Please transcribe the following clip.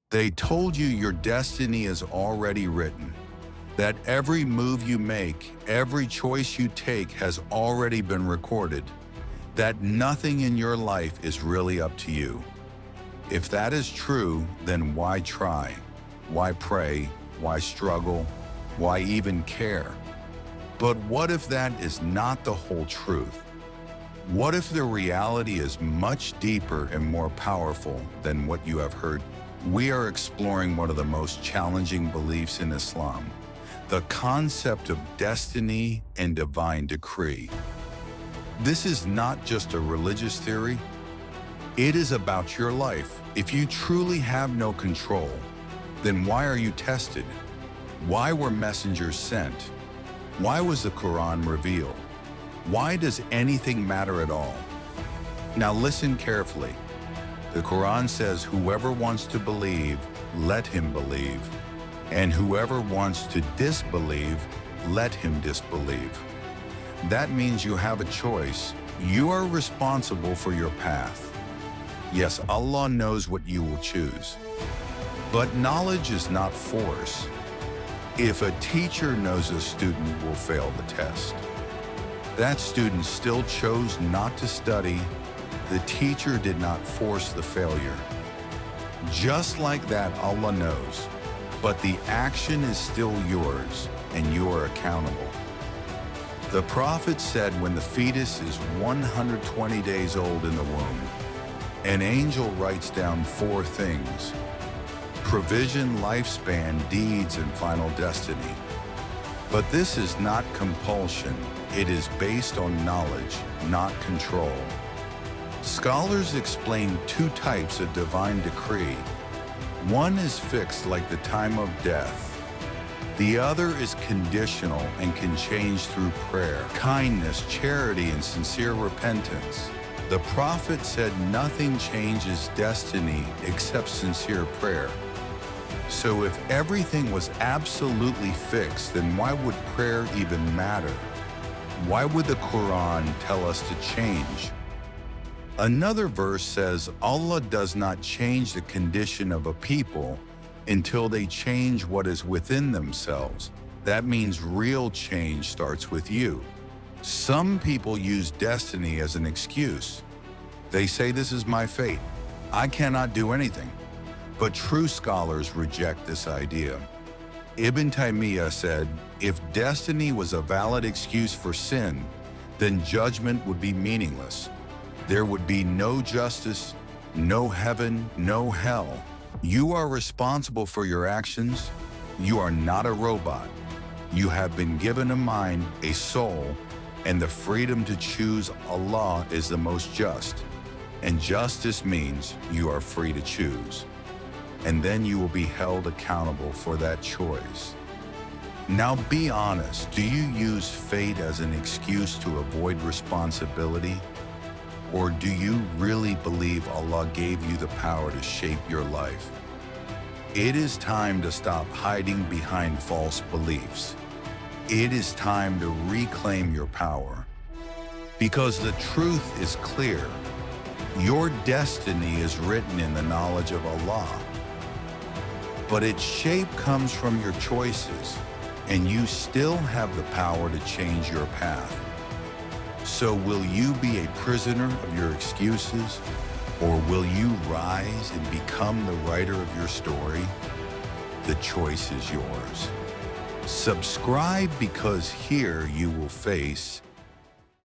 They told you your destiny is already written, that every move you make, every choice you take has already been recorded, that nothing in your life is really up to you. If that is true, then why try? Why pray? Why struggle? Why even care? But what if that is not the whole truth? What if the reality is much deeper and more powerful than what you have heard? We are exploring one of the most challenging beliefs in Islam, the concept of destiny and divine decree. This is not just a religious theory. It is about your life. If you truly have no control, then why are you tested? Why were messengers sent? Why was the Quran revealed? Why does anything matter at all? Now listen carefully. The Quran says, whoever wants to believe, let him believe. And whoever wants to disbelieve, let him disbelieve. That means you have a choice. You are responsible for your path. Yes, Allah knows what you will choose. But knowledge is not force. If a teacher knows a student will fail the test, that student still chose not to study. The teacher did not force the failure. Just like that, Allah knows, but the action is still yours and you are accountable. The Prophet said when the fetus is 120 days old in the womb, an angel writes down 4 things: provision, lifespan, deeds, and final destiny. But this is not compulsion. It is based on knowledge, not control. Scholars explain 2 types of divine decree. One is fixed like the time of death. The other is conditional and can change through prayer, kindness, charity, and sincere repentance. The Prophet said nothing changes destiny except sincere prayer. So if everything was absolutely fixed, then why would prayer even matter? Why would the Quran tell us to change? Another verse says Allah does not change the condition of a people until they change what is within themselves. That means real change starts with you. Some people use destiny as an excuse. They say, this is my fate. I cannot do anything. But true scholars reject this idea. Ibn Taymiyyah said, if destiny was a valid excuse for sin, then judgment would be meaningless. There would be no justice, no heaven, no hell. You are responsible for your actions. You are not a robot. You have been given a mind, a soul, and the freedom to choose Allah is the most just. And justice means you are free to choose. And then you will be held accountable for that choice. Now be honest, do you use fate as an excuse to avoid responsibility? Or do you really believe Allah gave you the power to shape your life? It is time to stop hiding behind false beliefs. It is time to reclaim your power. Because the truth is clear. Your destiny is written in the knowledge of Allah. But its shape comes from your choices, and you still have the power to change your path. So will you be a prisoner of your excuses, or will you rise and become the writer of your story? The choice is yours. Subscribe, because here you will face